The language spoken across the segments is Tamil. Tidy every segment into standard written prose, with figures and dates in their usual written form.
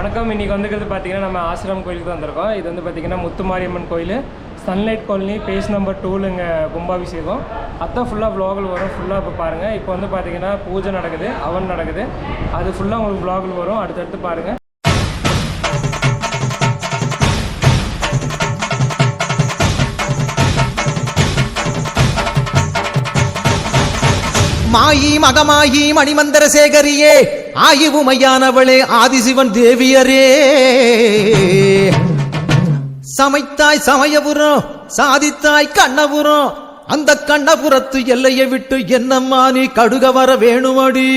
வணக்கம். இன்றைக்கி வந்துக்கிறது பார்த்திங்கன்னா நம்ம ஆசிரம் கோயிலுக்கு தான் வந்திருக்கோம். இது வந்து பார்த்திங்கன்னா முத்துமாரியம்மன் கோயில், சன்லைட் காலனி, பேஸ் நம்பர் 2ல் இங்கே கும்பாபிஷேகம். அதான் ஃபுல்லாக வ்ளாகில் வரும். ஃபுல்லாக இப்போ பாருங்கள். இப்போ வந்து பார்த்திங்கன்னா பூஜை நடக்குது, அவன் நடக்குது. அது ஃபுல்லாக உங்களுக்கு வ்ளாகில் வரும். அடுத்தடுத்து பாருங்கள். மாயி மகமாயி மணிமந்தர சேகரியே, ஆயு மையானவளே, ஆதிசிவன் தேவியரே. சமைத்தாய் சமயபுரம், சாதித்தாய் கண்ணபுரம். அந்த கண்ணபுரத்து எல்லையை விட்டு என்னம்மா நீ கடுக வர வேணுமடி.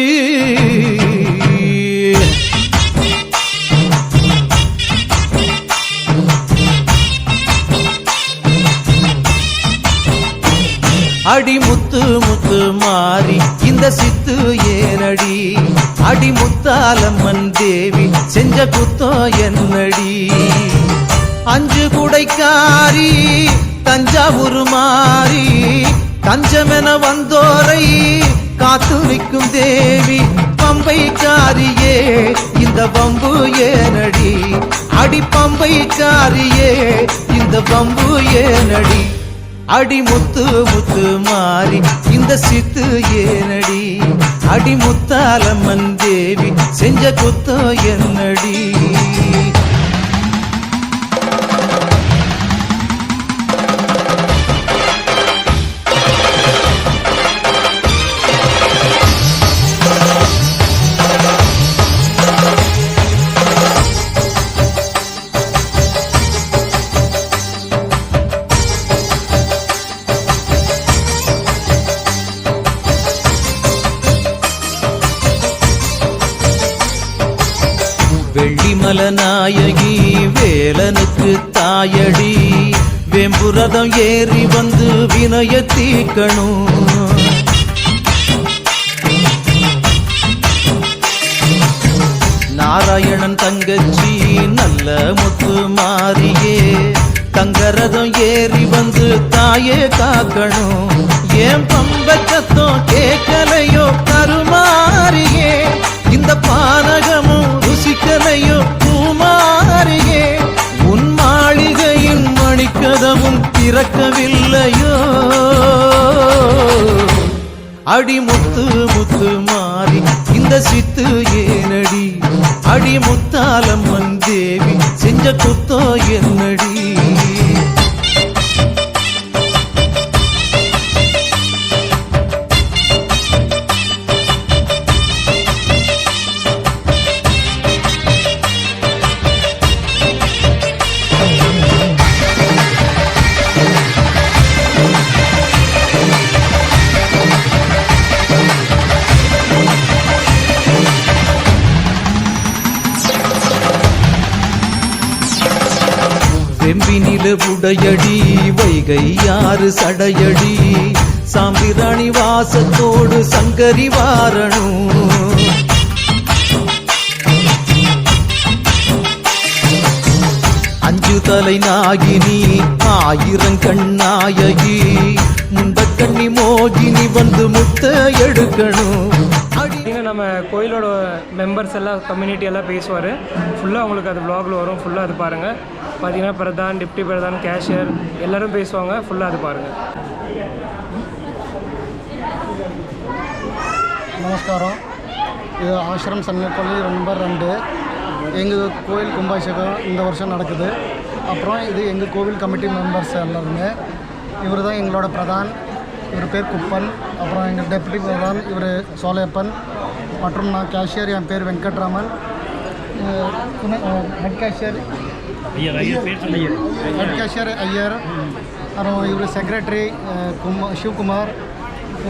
அடி முத்து முத்து மாறி இந்த சித்து ஏனடி, அடி முத்தாலம்மன் தேவி செஞ்ச குத்தோ என்னடி. அஞ்சு குடைக்காரி தஞ்சாவூர் மாறி, தஞ்சமென வந்தோரை காத்து நிற்கும் தேவி. பம்பைக்காரியே இந்த பம்பு ஏனடி, அடி பம்பைக்காரியே இந்த பம்பு ஏனடி. அடி முத்து முத்து மாறி இந்த சித்து ஏனடி, அடி முத்தாலம்மன் தேவி செஞ்ச குத்தோ என்னடி. வெள்ளிமல நாயகி வேலனுக்கு தாயடி, வெம்புரதம் ஏறி வந்து வினய தீக்கணும். நாராயணன் தங்கச்சி நல்ல முத்து மாறியே, தங்கரதம் ஏறி வந்து தாயே காக்கணும். ஏன் பம்பச்சத்தோ கேட்கலையோ கருமாறியே, இந்த பானகமும் ருசிக்கலையோ பூமாரியே. உன் மாளிகையின் மணிக்கதவும் திறக்கவில்லையோ. அடி முத்து முத்து மாறி இந்த சித்து ஏனடி, அடி முத்தாலம்மன் தேவி செஞ்ச குத்தோ என்னடி. செம்பினில உடையடி வைகை யாறு சடையடி, சாம்பிராணி வாசத்தோடு சங்கரி வாரணும். அஞ்சு தலை நாகினி ஆயிரங்கண்ணாயகி, முண்டக்கண்ணி மோகினி வந்து முத்த எடுக்கணும். நம்ம கோயிலோட மெம்பர்ஸ் எல்லாம், கம்யூனிட்டி எல்லாம் பேசுவார். ஃபுல்லாக உங்களுக்கு அது வ்ளாகில் வரும். ஃபுல்லாக அது பாருங்கள். பார்த்தீங்கன்னா பிரதான், டிப்டி பிரதான், கேஷியர் எல்லோரும் பேசுவாங்க. ஃபுல்லாக அது பாருங்கள். நமஸ்காரம். இது ஆசிரம் சன்னப்பள்ளி நம்பர் 2. எங்கள் கோயில் கும்பாபிஷேகம் இந்த வருஷம் நடக்குது. அப்புறம் இது எங்கள் கோவில் கமிட்டி மெம்பர்ஸ் எல்லாருமே. இவர் தான் எங்களோட பிரதான். இவர் பேர் குப்பன். அப்புறம் எங்கள் டெப்டி பிரதான் இவர் சோலையப்பன். மற்றும் நான் கேஷியர், என் பேர் வெங்கட்ராமன். Head cashier Iyer. அப்புறம் இவர் செக்ரட்டரி சிவகுமார்.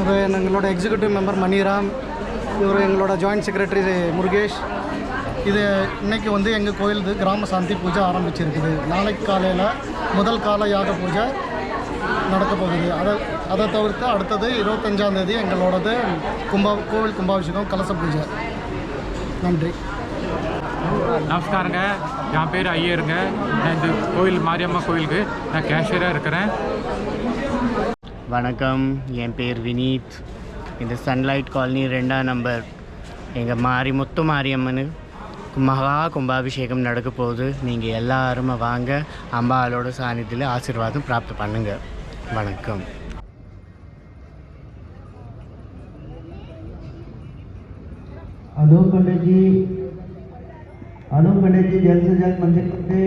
இவர் எங்களோட எக்ஸிக்யூட்டிவ் மெம்பர் மணிராம். இவர் எங்களோட ஜாயிண்ட் செக்ரட்டரி முருகேஷ். இது இன்றைக்கி வந்து எங்கள் கோயிலுக்கு கிராம சாந்தி பூஜை ஆரம்பிச்சிருக்குது. நாளைக்கு காலையில் முதல் கால யாக பூஜை நடக்க போகுது. அதை தவிர்த்து அடுத்தது 25ஆம் தேதி எங்களோடது கோவில் கும்பாபிஷேகம் கலச பூஜை. நன்றி. நமஸ்காரங்க. என் பேர் ஐயருங்க. நான் இந்த கோயில் மாரியம்மா கோயிலுக்கு நான் கேஷியராக இருக்கிறேன். வணக்கம். என் பேர் வினீத். இந்த சன்லைட் காலனி 2ஆம் நம்பர் எங்கள் முத்து மாரியம்மனு மகா கும்பாபிஷேகம் நடக்க போகுது. நீங்கள் எல்லாரும் வாங்க, அம்பாளோட சாநித்தியில் ஆசீர்வாதம் பிராப்தி பண்ணுங்க. வணக்கம். अनुप पंडित जी जल्द से जल्द मंदिर पहुंचे।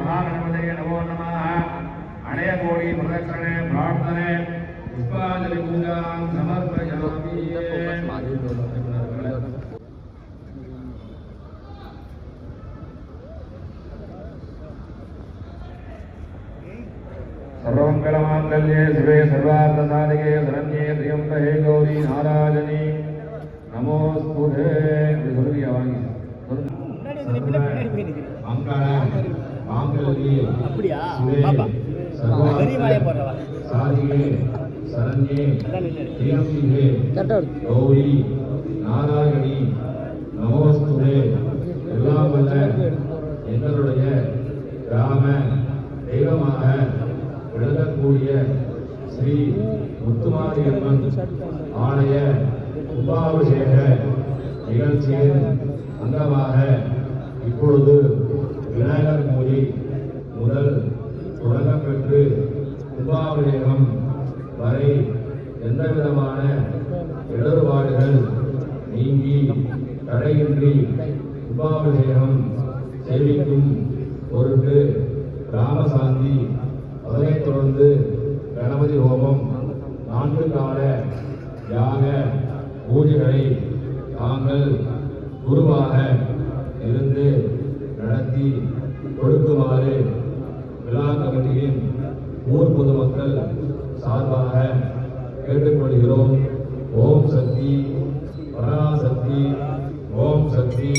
महागणपतये नमो नमः। अणय कोटि प्रदक्षिणे प्रार्थने पुष्पांजलि पूजां समर्पयामि। सर्वमंगलमांगल्ये शिवे सर्वार्थसाधिके शरण्ये त्र्यंबके गौरी नारायणी नमोस्तुते। அப்படியா பாப்பா பெரிய மாலையை போடுறவா கௌரி நாராயணி நமோஸ்துதே. எல்லாம் வல்ல எங்களுடைய கிராம தெய்வமாக விளங்கக்கூடிய ஸ்ரீ முத்துமாரியம்மன் ஆலய கும்பாபிஷேக நிகழ்ச்சியின் அங்கமாக இப்பொழுது விநாயகர் மூர்த்தி முதல் தொடங்கப்பெற்று கும்பாபிஷேகம் வரை எந்தவிதமான இடர்பாடுகள் நீங்கி தடையின்றி கும்பாபிஷேகம் சேவிக்கும் பொருட்டு ராமசாந்தி, அதனைத் தொடர்ந்து கணபதி ஹோமம், 4 கால யாக பூஜைகளை தாங்கள் குருவாக இருந்து நடத்தி கொடுக்குமாறு விழா கமிட்டியின் ஊர் பொதுமக்கள் சார்பாக கேட்டுக்கொள்கிறோம். ஓம் சக்தி பராசக்தி, ஓம் சக்தி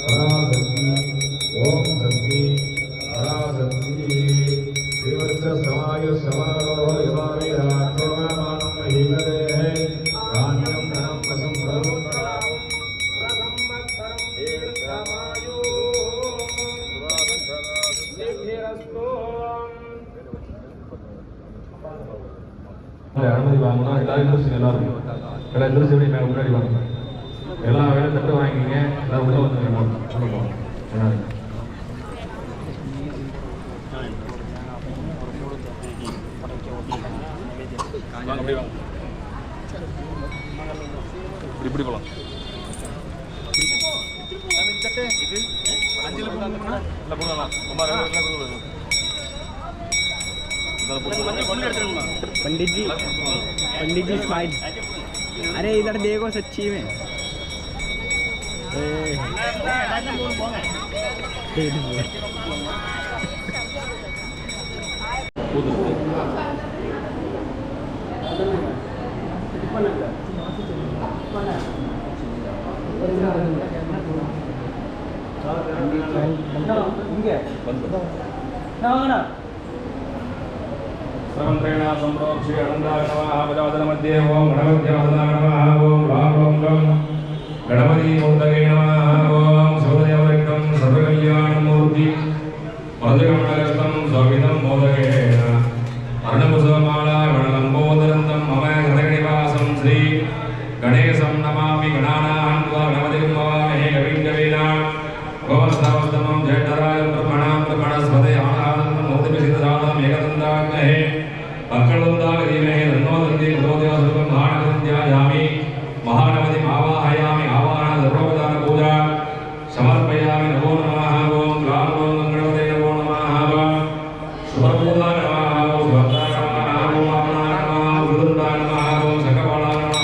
பராசக்தி, ஓம் சக்தி பராசக்தி. ஸ்ரீவத்ச சமாய சமாரோஹ யமாவே ராஜோகமானம் மஹீகதே காண்யம் தனம் வசம் பிரபம் பிரணாமம் பிரதம்பத்சரம் தீர்த்தமாயு சித்திரஸ்து. அனுமதி வாங்கணும். எல்லாரும் எந்திரிச்சு, எல்லாரும் எந்திரிச்சு எப்படி மேலே முன்னாடி வாங்க. எல்லா வேலையும் தட்டு வாங்கிக்கிங்க. எல்லாரும் உள்ள வந்து இப்படி போகலாம். पंडित जी स्माइल. अरे इधर देखो सच्ची में. सर्वंत्रेण संप्रोक्ष्य अनन्ताय नमः। पदावदन मध्ये ओम गणपत्यावदनाय नमः। ओम रामोंगं गणपति मूर्तये नमः। ओम सर्वदेवरिक्तं सर्वकल्याणमूर्ति मधुरमणगस्तं स्वामिनं मोदकेन अर्णकुसुमाला वणलम्बोदरन्तं मम हृदयनिवासं श्री गणेशं नमामि। गणानां त्वा गणपतिं भवामहे कविं कवीनां भवस्तवस्तमं जयधराय ब्रह्मणां ब्रह्मणस्पते आनादन्तं मोदिभिसिद्धसादनं एकदन्ताग्नहे अक्कलुन्दागधीमहे तन्नो दन्ति प्रचोदयात् सर्वं महागणपतिं महागणपतिम् आवाहयामि। आवाहन सर्वोपचार पूजा समर्पयामि। नमो नमः। ओम रामों गणपते नमो नमः। शुभपूजा नमः। ओम सुभद्रा नमः। ओम वामना नमः। वृदुण्डा नमः। ओम सकपाला नमः।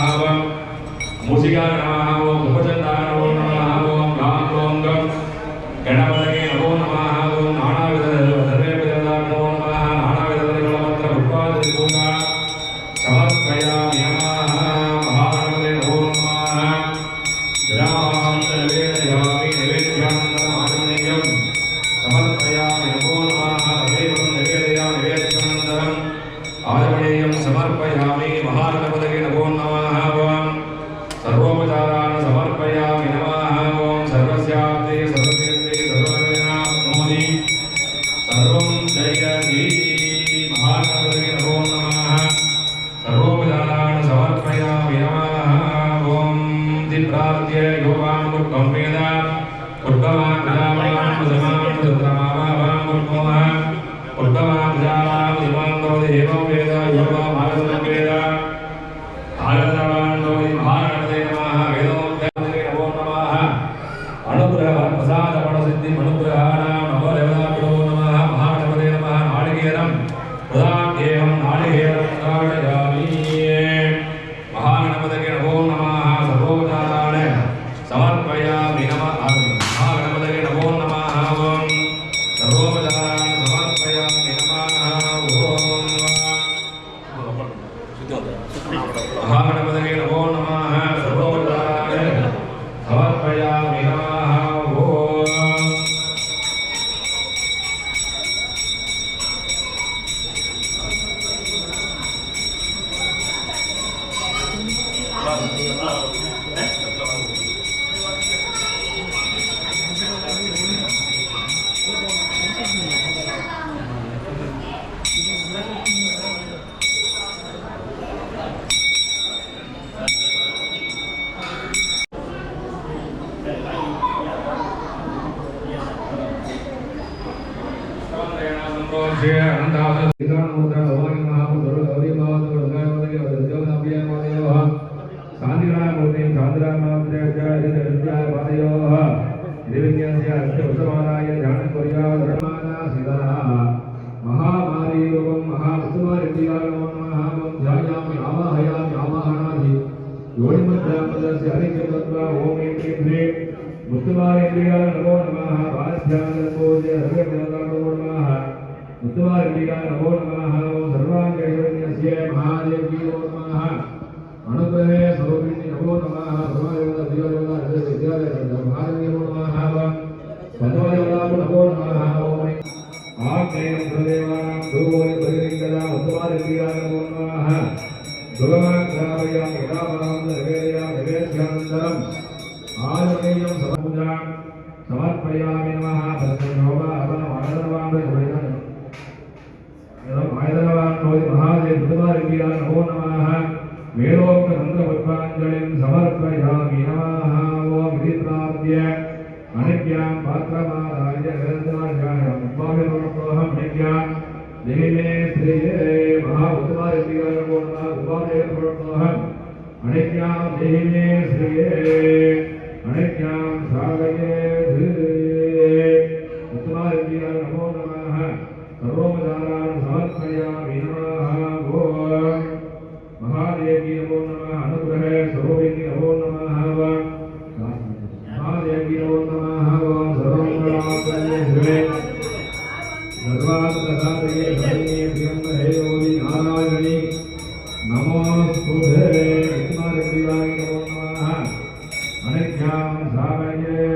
मूषिका नमः। ओम उपचण्डा नमो नमः। ओम रामोंगं गणपतये नमो नमः। ओम नानाविध सर्वेभ्यः नमो नमः। नानाविध परिमलमन्त्र पुष्पाञ्जलि पूजा समर्पयामि। नमः महागणपते नमो नमः। विरामं निवेदयामि। निवेद्यानन्दमाचमनीयं समर्पयामि। नमो नमः। तदेवं निवेदयामि। निवेद्यानन्दम् आचमनीयं समर्पयामि। महागणपतये नमो नमः। ओम सर्वोपचारान् समर्पयामि। नमः। ओम सर्वस्याप्ते सर्वतीर्थे सर्वविघ्नाप्नोति सर्वं जयति சர்வாம் விஜானாம் இமாம் தோதி ஏவம் வேத யோகம் ஆகதம் வேத ஆகதவான் தோதி மகாகணபதே நமः வேதோக்தே நமோ நமः அனுகிரக பிரசாத படசித்தி அனுகிரகானாம் நமோ தேவதாபிடோ நமः மகாகணபதே நமः நாளிகேரம் பிரதாத்யேகம் நாளிகேரம் தாடயாமி மகாகணபதே நமோ நமः சர்வோபசாராண சமர்ப்பயாமி நமः மகாகணபதே நமோ நமः ஓம் சர்வோபசாராண சமர்ப்பயாமி நமः ஓம் மகாகணபதே நமோ நமः சர்வோபசாராண சமர்ப்பயாமி நமः ஓம் அனுகிரகே சரோகிணி நமோ நமः சர்வதேவதா திவ்யதேவதா வித்யாதேவதா மகாதேவோ நமः பத்மதேவதாபு நமோ நமः ஓம் ஆக்னேயம் பிரதேவானாம் தூவோரி பரிகரிங்கதா உத்தமாதித்யா நமோ நமः துர்கமாக்ராவயாம் யதாபராம் நிவேதயாம் நிவேத்யானந்தரம் ஆஜனேயம் சமபூஜாம் சமர்ப்பயாமி நமः பத்மநோபா அவனம் ஆதரவாம் ஆயுதவான் நோதி மகாதேவ உத்தமாதித்யா நமோ நமः வேலோக்த மந்திர புஷ்பாஞ்சலிம் சமர்ப்பயாமி நமः ஓம் இதி பிரார்த்திய அனித்யாம் பாத்ரமாதாய வேதநாயாம் உபாவிரோஹம் நித்யாம் தேவே ஸ்ரீயே மகா உத்தமாதித்யா நமோ நமः உபாவிரோஹம் அனித்யாம் தேவே ஸ்ரீயே அனித்யாம் சாகயே உத்தமாதித்யா நமோ நமः சர்வோபசாரான் சமர்ப்பயாமி நமः ஓம் महादेवी नमो नमः अनुग्रहे स्वरूपिणी नमो नमः महादेवी नमो नमः सर्वमंगलात्मने शिवे सर्वार्थसाधके शरण्ये त्र्यम्बके गौरी नारायणी नमोस्तुते विष्णुदेव्याय नमो नमः अनित्यां सामये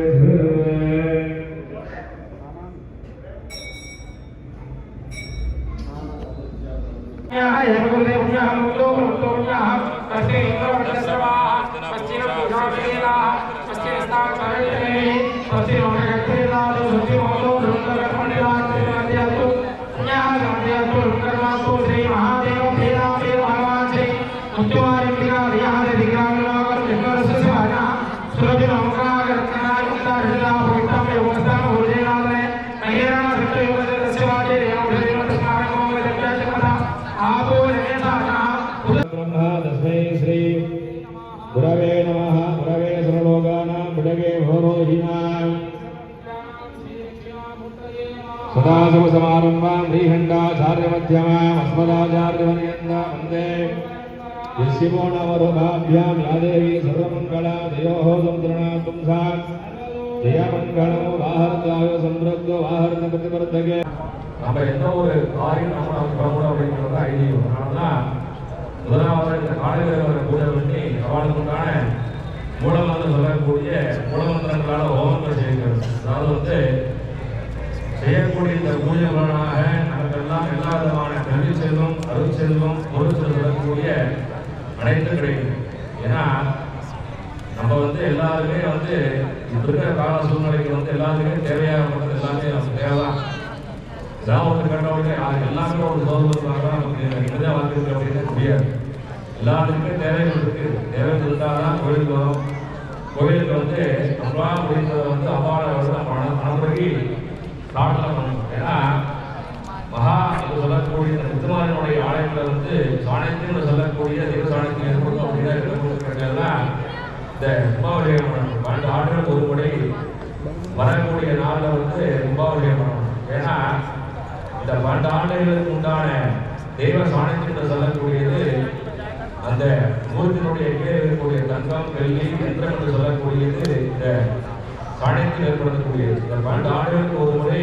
गुरवे नमः गुरवे सर्वलोकानां विडगे भवरोहिणां सदाशिवसमारम्भां श्रीखण्डाचार्यमध्यमाम् अस्मदाचार्यपर्यन्तां वन्दे यस्यमो नवरुभाभ्यां या देवी सर्वमङ्गला दयोः समुद्रणातुं सा जयमङ्गलो वाहर्ताय समृद्धो वाहर्तप्रतिवर्धके நம்ம எந்த ஒரு காரியம் நம்ம பண்ணணும் அப்படிங்கிறது ஐதீகம். அதனால முதலாவது இந்த காலையில் வர பூஜை பண்ணி அவளுக்கு உண்டான மூலமந்திரம் சொல்லக்கூடிய மூலமந்திரங்களால் ஹோமங்கள் செய்கிறது. அதாவது செய்யக்கூடிய இந்த பூஜை பலனாக நமக்கெல்லாம் எல்லா விதமான கல்வி செல்வம் அருள் செல்வம் பொருள் சொல்லக்கூடிய அனைத்தும் கிடைக்கும். ஏன்னா நம்ம எல்லாருமே இப்போ இருக்கிற கால சூழ்நிலைக்கு எல்லாத்துக்குமே தேவையாகப்பட்டது எல்லாமே நமக்கு தேவைதான். கிராமத்தை கண்டவுடனே எல்லாமே ஒரு சோதனை நமக்கு நிம்மதியாக வாழ்க்கை அப்படின்னு முடியாது. எல்லாத்துக்குமே தேவைகள் இருக்கு. தேவைகள் இருந்தால் தான் கோயிலுக்கு வரும். கோயிலுக்கு நம்மளால் முடிந்ததை அவ்வாறு மனப்படி ஸ்டார்ட்லாம் பண்ணணும். ஏன்னா மகா முத்துமாரியனுடைய ஆலயத்தில் வந்து சாணத்தியம் சொல்லக்கூடிய தெய்வ சாணத்தியம் ஏற்படும் அப்படின்னா இடம்பெறுகிறதுலாம் இந்த கும்பாபிஷேகம் பண்ணணும். 12 ஆண்டுகளுக்கு ஒரு முறை வரக்கூடிய நாளில் வந்து கும்பாபிஷேகம் பண்ணணும். ஏன்னா இந்த 12 ஆண்டுகளுக்கு உண்டான தெய்வ சாணத்தியம் சொல்லக்கூடியது அந்த மூர்த்தியினுடைய கீழே இருக்கக்கூடிய தங்கம் வெள்ளி யந்திரம் என்று சொல்லக்கூடியது இந்த சாணத்தில் ஏற்படுத்தக்கூடியது. இந்த 12 ஆண்டுகளுக்கு ஒரு முறை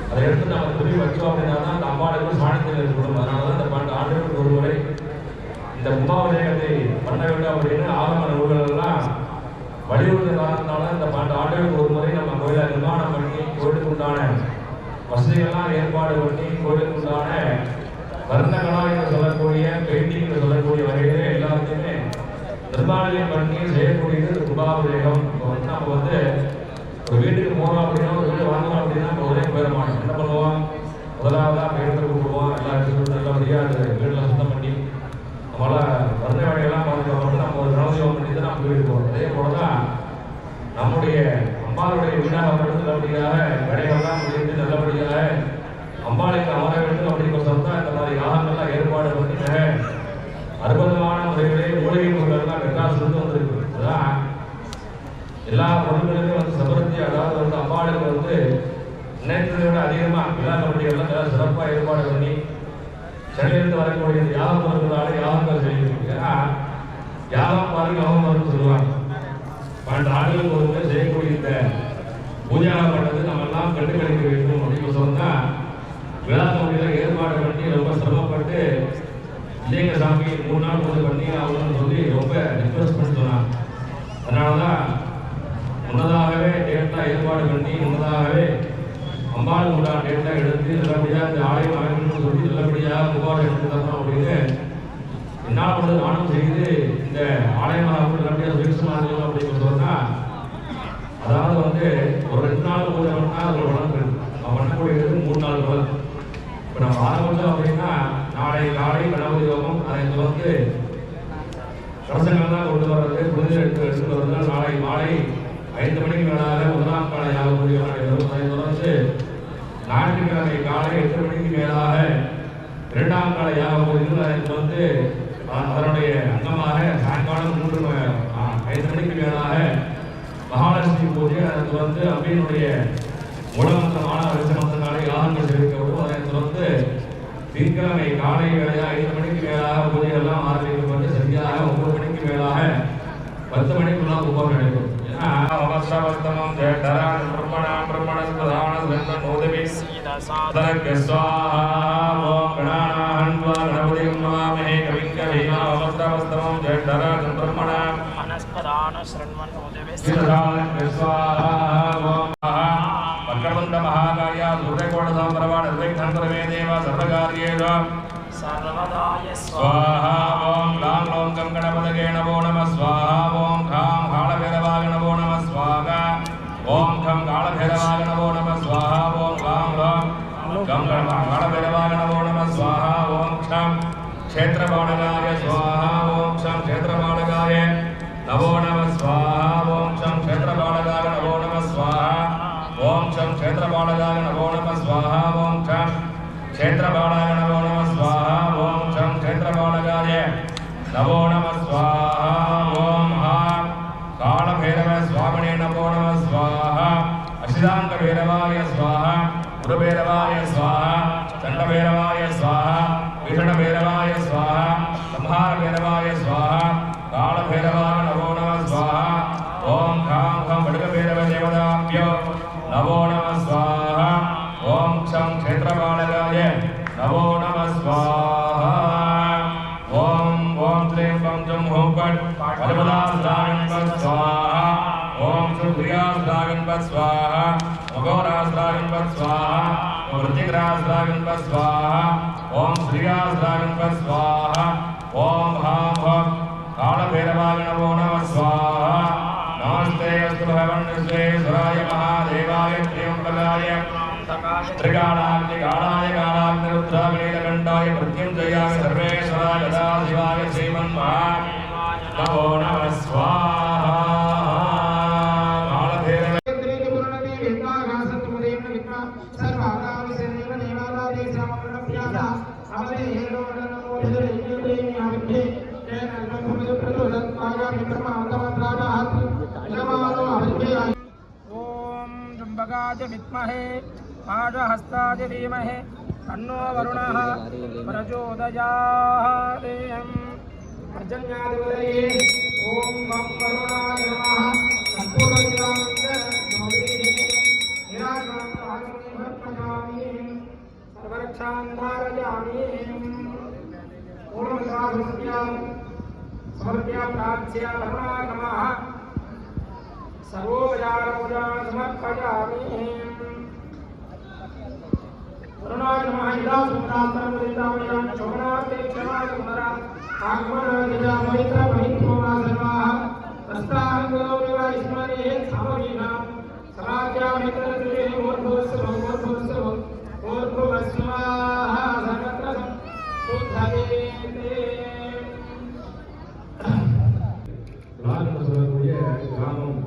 அதை எடுத்து நம்ம துணி வச்சோம் அப்படின்னா தான் அந்த அம்பாளுக்கு சாணத்தில் ஏற்படும். அதனால தான் இந்த 12 ஆண்டுகளுக்கு ஒரு முறை இந்த கும்பாபிஷேகத்தை பண்ண வேண்டும் அப்படின்னு ஆகம நூல்கள் எல்லாம் வலியுறுத்தினால இந்த 12 ஆண்டுகளுக்கு ஒரு முறை நம்ம கோயிலை நிர்மாணம் பண்ணி கோயிலுக்கு உண்டான வசதிகள்லாம் ஏற்பாடு பண்ணி கோயிலுக்கு உண்டான வர்ணங்களா என்று சொல்லக்கூடிய பெயிண்டிங் என்று சொல்லக்கூடிய வகையிலே எல்லாத்தையுமே நிர்மாணம் பண்ணி செய்யக்கூடியது கும்பாபிஷேகம். இப்போ வந்து நம்ம வந்து ஒரு வீட்டுக்கு போகிறோம் அப்படின்னா ஒரு வீடு வாங்கணும் அப்படின்னா நம்ம ஒரே போயிட மாட்டோம். என்ன பண்ணுவோம், முதலாவதாக பெயர்த்து கூப்பிடுவோம், எல்லா விஷயமும் நல்லபடியாக அந்த வீட்டில் சுத்தம் பண்ணி நம்மளால் வர்ண வேலையெல்லாம் பார்த்துட்டு நம்ம ஒரு கணவசியம் பண்ணி தான் நம்ம வீட்டுக்கு போகிறோம். அதே போல தான் நம்முடைய அம்பாளுடைய வீடாக மட்டும் நல்லபடியாக கடைகள்லாம் முடிந்து நல்லபடியாக அம்பாளுக்கு அமர வேண்டும் அப்படிங்கிறத தான் இந்த மாதிரி யாகங்கள்லாம் ஏற்பாடு பண்ணி மிக அற்புதமான முறைகளே மூலிகை பொருட்கள்லாம் மெட்ராஸ்லேருந்து வந்துருக்கு. அதுதான் எல்லா பொருட்களுமே வந்து சபரத்தி, அதாவது வந்து அம்பாளுக்கு வந்து நினைத்ததை விட அதிகமாக விழா கமிட்டிகள்லாம் நல்லா சிறப்பாக ஏற்பாடு பண்ணி சென்னையிலிருந்து வரக்கூடிய யாக பொருட்களால் யாகங்கள் செய்யணும். ஏன்னா யாகம் பாருங்க யோகம் பாருன்னு சொல்லுவாங்க. 12 ஆண்டுகளுக்கு ஒரு முறை செய்யக்கூடிய இந்த பூஜாவை பண்ணது நம்ம எல்லாம் கண்டுகளிக்க வேண்டும் அப்படின்னு சொன்னால் விழா கமிட்டியில் ஏற்பாடு பண்ணி ரொம்ப சிரமப்பட்டு இல்லைங்க சாமி 3 நாள் பூஜை பண்ணி ஆகணும்னு சொல்லி ரொம்ப ரிக்வெஸ்ட் பண்ணி சொன்னாங்க. அதனால தான் முன்னதாகவே டேட்லாம் ஏற்பாடு பண்ணி முன்னதாகவே அம்பாள் உண்டான டேட்லாம் எடுத்து நல்லபடியாக இந்த ஆலயம் அமைக்கணும்னு சொல்லி நல்லபடியாக புகார் எடுத்து தரணும் அப்படின்னு என்ன பண்ணுறது நானும் செய்து இந்த ஆலயமாக நல்லபடியாக சுயசமாக இருக்கணும் அப்படின்னு சொன்னால், அதாவது வந்து ஒரு 2 நாள் பூஜை பண்ணால் அது ஒரு வளர்ந்து நம்ம பண்ணக்கூடியது 3 நாள் வளர்ந்து. இப்போ நம்ம ஆரம்பித்தோம் அப்படின்னா நாளை காலை கணபதி யோகம், அதை வந்து கலசங்கள்லாம் கொண்டு வர்றது, புனித எடுத்து வர்றது நாளை மாலை 5 மணிக்கு மேலாக 1ஆம் கால யாக பூஜை நடைபெறும். அதை தொடர்ந்து ஞாயிற்றுக்கிழமை காலை 8 மணிக்கு மேலாக 2ஆம் கால யாக பூஜைகள், அதுக்கு வந்து அதனுடைய அங்கமாக சாயங்காலம் 5 மணிக்கு மேலாக மகாலட்சுமி பூஜை, அதுக்கு வந்து அம்பியினுடைய மூலமந்திரமான அரிசமந்தனாலே யாகங்கள் தெரிவிக்கப்படும். அதை தொடர்ந்து திங்கட்கிழமை காலை வேளையாக 5 மணிக்கு மேலாக பூஜைகள்லாம் ஆரம்பிக்கப்பட்டு சரியாக 9 மணிக்கு மேலாக 10 மணிக்குள்ளாக உபம் நடைபெறும். அவசரவர்த்தமம் ஜெயதரான் பிரம்மணாம் பிரம்மணஸ்பதான நோதவி சீதசாதக ஸ்வாஹா ஓம் கணாநாஹன்வா கணபதிம் நமாமஹே கவிங்க வீணா அவசரவர்த்தமம் ஜெயதரான் பிரம்மணாம் மனஸ்பதான ஸ்ரண்வன் நோதவி சீதசாதக ஸ்வாஹா ஓம் வக்ரவந்த மகாகாயா சூர்யகோட சம்பரவா நிர்விக்னந்தரமே தேவ சர்வகாரியேஷு சர்வதாய ஸ்வாஹா ஓம் லாம் லோம் கம் கணபதகே நமோ நமः ஸ்வாஹா ஓம் காம் காலபைரவாய நமோ நமः ஸ்வாஹா ஓம் கம் காலபைரவாய நமோ நமः ஸ்வாஹா ஓம் காம் லோம் கம் காலபைரவாய நமோ நமः ஸ்வாஹா ஓம் க்ஷம் க்ஷேத்ரபாலகாய ஸ்வாஹா ஓம் க்ஷம் க்ஷேத்ரபாலகாய நமோ நமः ஸ்வாஹா ஓம் க்ஷம் க்ஷேத்ரபாலகாய நமோ நமः ஸ்வாஹா ஓம் க்ஷம் க்ஷேத்ரபாலகாய நமோ நமः ஸ்வாஹா ஓம் க்ஷம் க்ஷேத்ரபாலாய நமோ நமः ஸ்வாஹா ஓம் க்ஷம் க்ஷேத்ரபாலகாய நமோ நமः ஸ்வாஹா ஓம் ஆம் காலபைரவ சுவாமினே நமோ நமः ஸ்வாஹா அசிதாங்க பைரவாய ஸ்வாஹா குருபைரவாய ஸ்வாஹா சண்டபைரவாய ஸ்வாஹா விஷ்ணபைரவாய ஸ்வாஹா சம்ஹார பைரவாய ஸ்வாஹா காலபைரவாய நமோ நமः ஸ்வாஹா ஓம் காம் கம் வடுகபைரவ தேவதாப்யோ நமோ நமः ஸ்வாஹா ஓம் க்ஷம் க்ஷேத்ரபாலகாய நமோ நமः ஸ்வாஹா ஓம் ஓம் ஸ்ரீம் பம் ஜம் ஹோம் பட் பரமதாஸ்ராகன் பத் ஸ்வாஹா ஓம் சுப்ரியாஸ்ராகன் பத் ஸ்வாஹா மகோராஸ்ராகன் பத் ஸ்வாஹா விருத்திகராஸ்ராகன் பத் ஸ்வாஹா ஓம் ஸ்ரீயாஸ்ராகன் பத் ஸ்வாஹா ஓம் ஹாம் ஹம் காலபைரவாய நமோ நமः ஸ்வாஹா நமஸ்தே அஸ்து பகவன் விஸ்வேஸ்வராய மகாதேவாய த்ரியம்பகாய त्रिकालाग्नि कालाय कालाग्नि रुद्राग्निलकण्ठाय मृत्युञ्जयाय सर्वेश्वराय सदाशिवाय श्रीमन्महा नमो नमः स्वाहा ओम जुम्बकाय विद्महे पाशहस्ताय धीमहि तन्नो वरुणः प्रचोदयात् पर्जन्याधिपतये ओम नमः वरुणाय नमः संपूर्णज्ञानम् सर्वरक्षान्धारयामि समर्प्य प्रार्थ्य नमः सर्वोपचारपूजा समर्पयामि वरुणाय नमः इदा सुप्रान्तरमुदितामयां शोभनार्थे क्षमाय पुनरा आगमनादिजा मैत्र महित्वमासर्वाः तस्ताहं गुरोविव स्मरे सामवीना समाज्या मित्रदृशे ओर्भुवस्वाहा सर्वत्र शुद्धवेते சொல்லக்கூடிய கிராமம்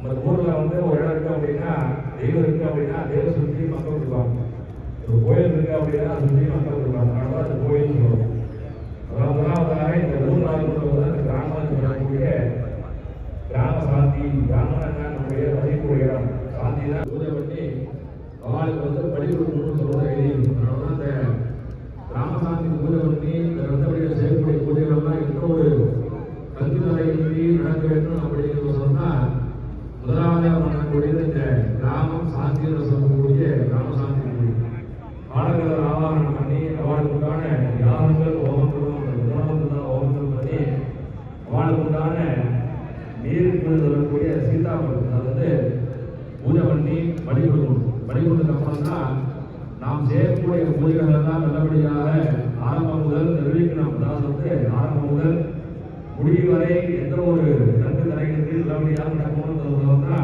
நம்ம ஊரில் வந்து ஒரு இடம் இருக்கு அப்படின்னா தெய்வம் இருக்கு அப்படின்னா தெய்வ சுற்றி மக்கள் இருப்பாங்க. ஒரு கோயில் இருக்கு அப்படின்னா சுற்றி மக்கள் இருப்பாங்க. அதனால அந்த கோயில் சொல்லுவோம். முதலாவதாக இந்த ஊர் நாடுகள் இந்த கிராமம் சொல்லக்கூடிய கிராம சாந்தி. கிராமம் என்ன நம்முடைய வசிக்கூடிய இடம். சாந்தி தான் பூஜை பண்ணி அவளுக்கு வந்து படி கொடுக்கணும்னு சொல்றது எழுதி. அதனால தான் இந்த கிராம சாந்தி பூஜை பண்ணி இந்த ரத்தப்படியில் செய்யக்கூடிய பூஜைகள்லாம் எந்த ஒரு கல்வித்துறையின்றி நடக்க வேண்டும் அப்படின்னு சொன்னால் முதலாவதாக பண்ணக்கூடியது இந்த கிராமம் சாந்தின்னு சொல்லக்கூடிய கிராம சாந்தி பூஜை. பாடல்களை ஆவாகனம் பண்ணி அவளுக்குண்டான யாகங்கள் ஹோமங்களும் ஹோமங்கள் பண்ணி அவளுக்குண்டான நீருக்கு சொல்லக்கூடிய சீதாபுரம் அதை வந்து பூஜை பண்ணி பலி கொடுக்கணும். பலி கொடுத்ததுக்கு அப்புறம் தான் நாம் செய்யக்கூடிய பூஜைகள் எல்லாம் நல்லபடியாக ஆரம்பம் முதல் நிர்வகிக்கணும். அதாவது வந்து ஆரம்பம் முதல் முடிவு வரை எந்த ஒரு தங்கு தலைகளுக்கு நல்லபடியாக நடக்கணும்னு சொல்றதுனா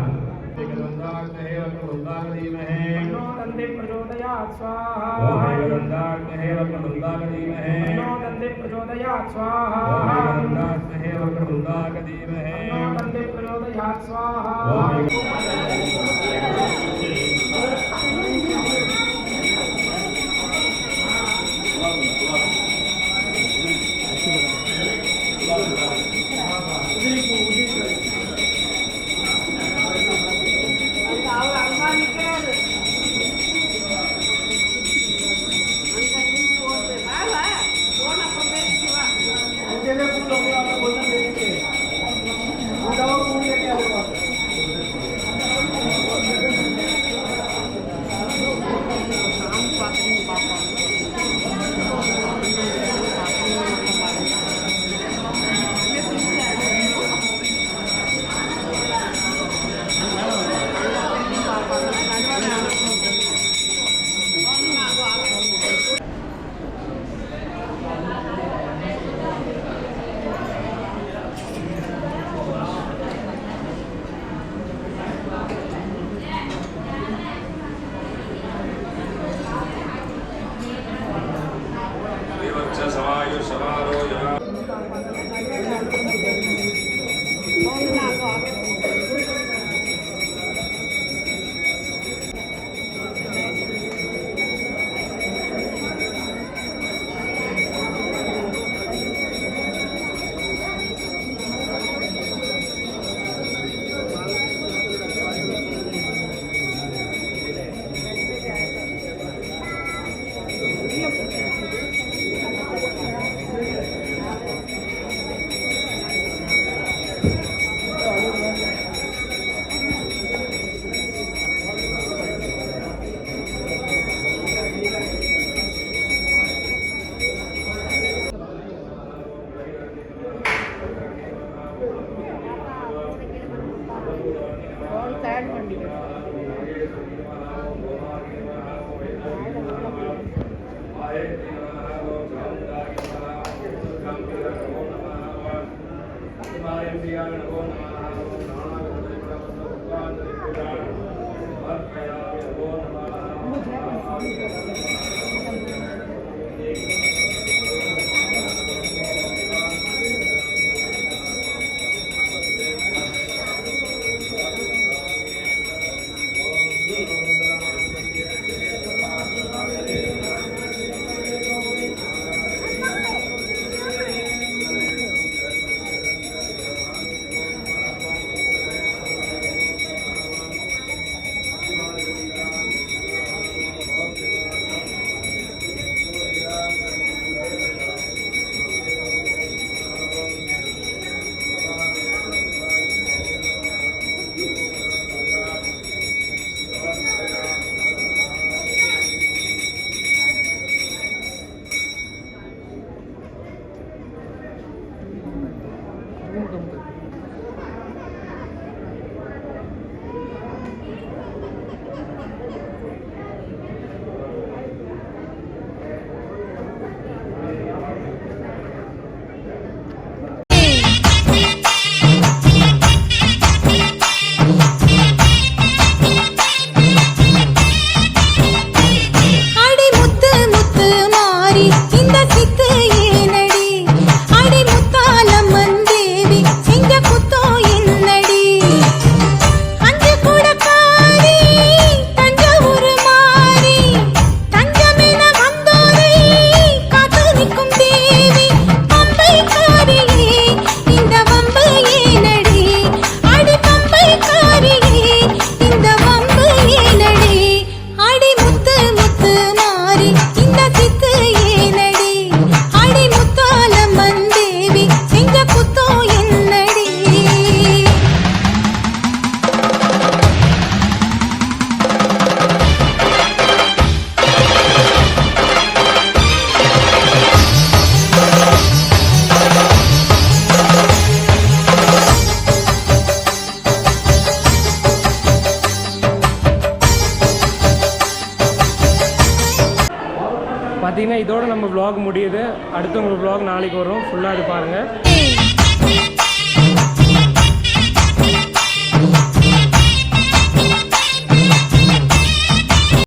பார்த்தீங்கன்னா இதோட நம்ம vlog முடியுது. அடுத்து உங்களுக்கு vlog நாளைக்கு வரும். ஃபுல்லாக அது பாருங்கள்.